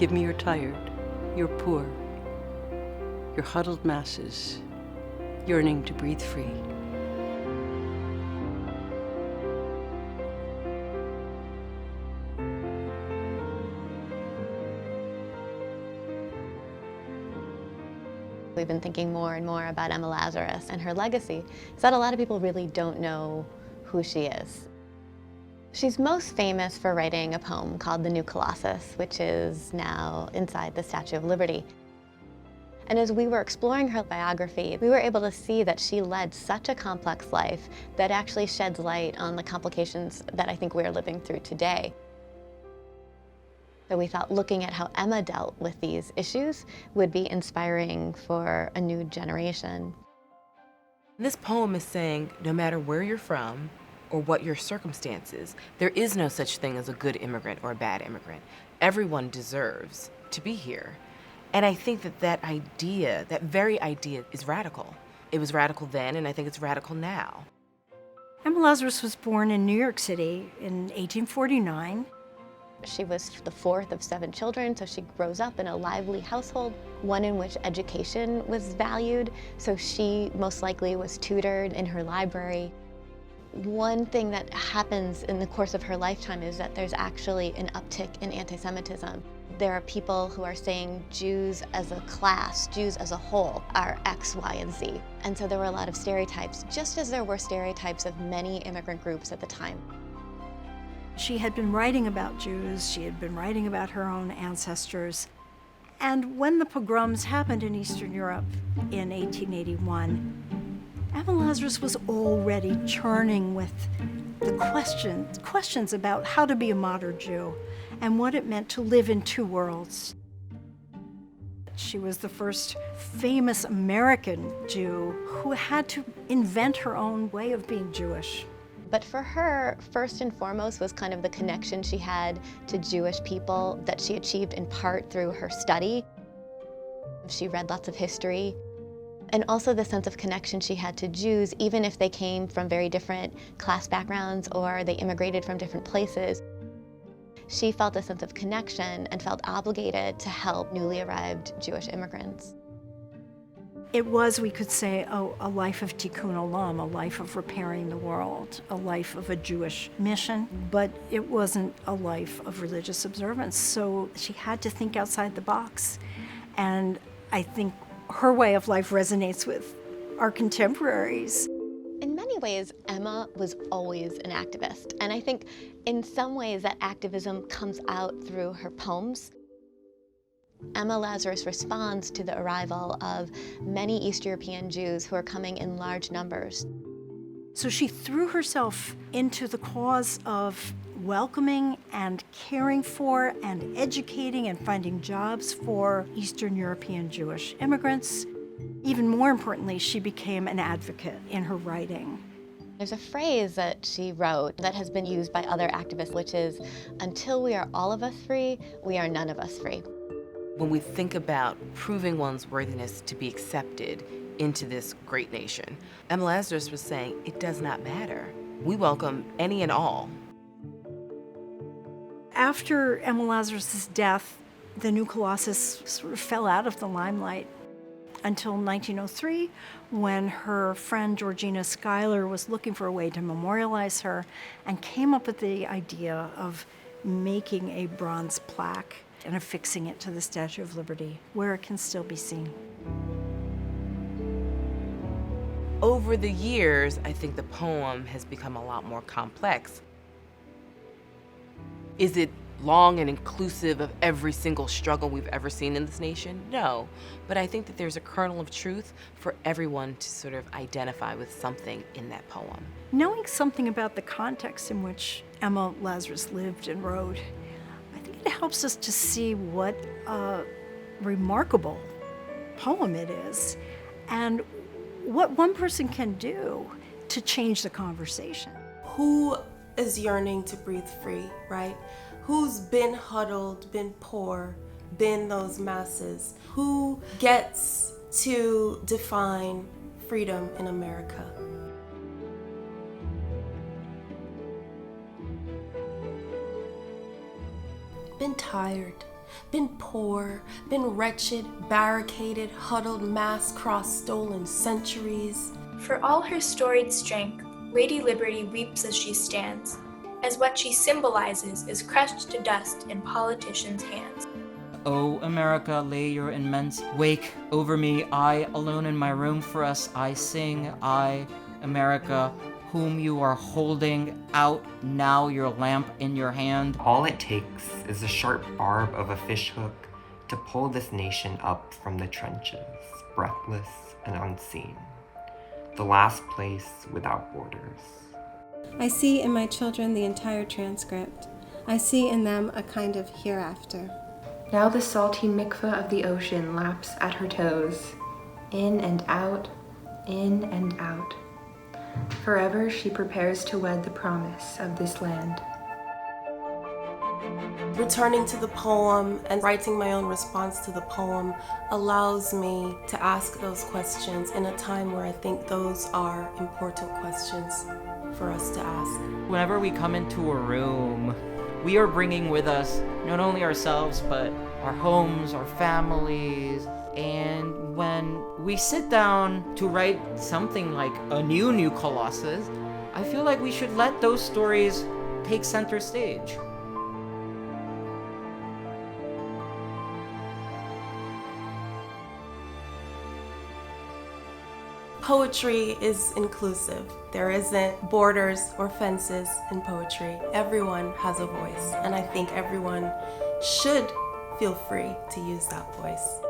Give me your tired, your poor, your huddled masses, yearning to breathe free. We've been thinking more and more about Emma Lazarus and her legacy, is that a lot of people really don't know who she is. She's most famous for writing a poem called The New Colossus, which is now inside the Statue of Liberty. And as we were exploring her biography, we were able to see that she led such a complex life that actually sheds light on the complications that I think we're living through today. So we thought looking at how Emma dealt with these issues would be inspiring for a new generation. This poem is saying no matter where you're from or what your circumstances, there is no such thing as a good immigrant or a bad immigrant. Everyone deserves to be here. And I think that idea, that very idea, is radical. It was radical then, and I think it's radical now. Emma Lazarus was born in New York City in 1849. She was the fourth of 7 children, so she grows up in a lively household, one in which education was valued, so she most likely was tutored in her library. One thing that happens in the course of her lifetime is that there's actually an uptick in anti-Semitism. There are people who are saying Jews as a class, Jews as a whole, are X, Y, and Z. And so there were a lot of stereotypes, just as there were stereotypes of many immigrant groups at the time. She had been writing about Jews, she had been writing about her own ancestors. And when the pogroms happened in Eastern Europe in 1881, Emma Lazarus was already churning with the questions about how to be a modern Jew and what it meant to live in 2 worlds. She was the first famous American Jew who had to invent her own way of being Jewish. But for her, first and foremost was kind of the connection she had to Jewish people that she achieved in part through her study. She read lots of history. And also the sense of connection she had to Jews, even if they came from very different class backgrounds or they immigrated from different places. She felt a sense of connection and felt obligated to help newly arrived Jewish immigrants. It was, we could say, a life of tikkun olam, a life of repairing the world, a life of a Jewish mission, but it wasn't a life of religious observance. So she had to think outside the box. And I think her way of life resonates with our contemporaries. In many ways, Emma was always an activist. And I think in some ways that activism comes out through her poems. Emma Lazarus responds to the arrival of many East European Jews who are coming in large numbers. So she threw herself into the cause of welcoming and caring for and educating and finding jobs for Eastern European Jewish immigrants. Even more importantly, she became an advocate in her writing. There's a phrase that she wrote that has been used by other activists, which is, "Until we are all of us free, we are none of us free." When we think about proving one's worthiness to be accepted into this great nation, Emma Lazarus was saying, it does not matter. We welcome any and all. After Emma Lazarus' death, the New Colossus sort of fell out of the limelight until 1903, when her friend Georgina Schuyler was looking for a way to memorialize her and came up with the idea of making a bronze plaque and affixing it to the Statue of Liberty, where it can still be seen. Over the years, I think the poem has become a lot more complex. Is it long and inclusive of every single struggle we've ever seen in this nation? No, but I think that there's a kernel of truth for everyone to sort of identify with something in that poem. Knowing something about the context in which Emma Lazarus lived and wrote, it helps us to see what a remarkable poem it is and what one person can do to change the conversation. Who is yearning to breathe free, right? Who's been huddled, been poor, been those masses? Who gets to define freedom in America? Been tired, been poor, been wretched, barricaded, huddled, mass crossed, stolen centuries. For all her storied strength, Lady Liberty weeps as she stands, as what she symbolizes is crushed to dust in politicians' hands. O America, lay your immense wake over me. I, alone in my room, for us I sing. I, America, whom you are holding out now, your lamp in your hand. All it takes is a sharp barb of a fishhook to pull this nation up from the trenches, breathless and unseen. The last place without borders. I see in my children the entire transcript. I see in them a kind of hereafter. Now the salty mikveh of the ocean laps at her toes, in and out, in and out. Forever she prepares to wed the promise of this land. Returning to the poem and writing my own response to the poem allows me to ask those questions in a time where I think those are important questions for us to ask. Whenever we come into a room, we are bringing with us not only ourselves, but our homes, our families. And when we sit down to write something like a new Colossus, I feel like we should let those stories take center stage. Poetry is inclusive. There isn't borders or fences in poetry. Everyone has a voice, and I think everyone should feel free to use that voice.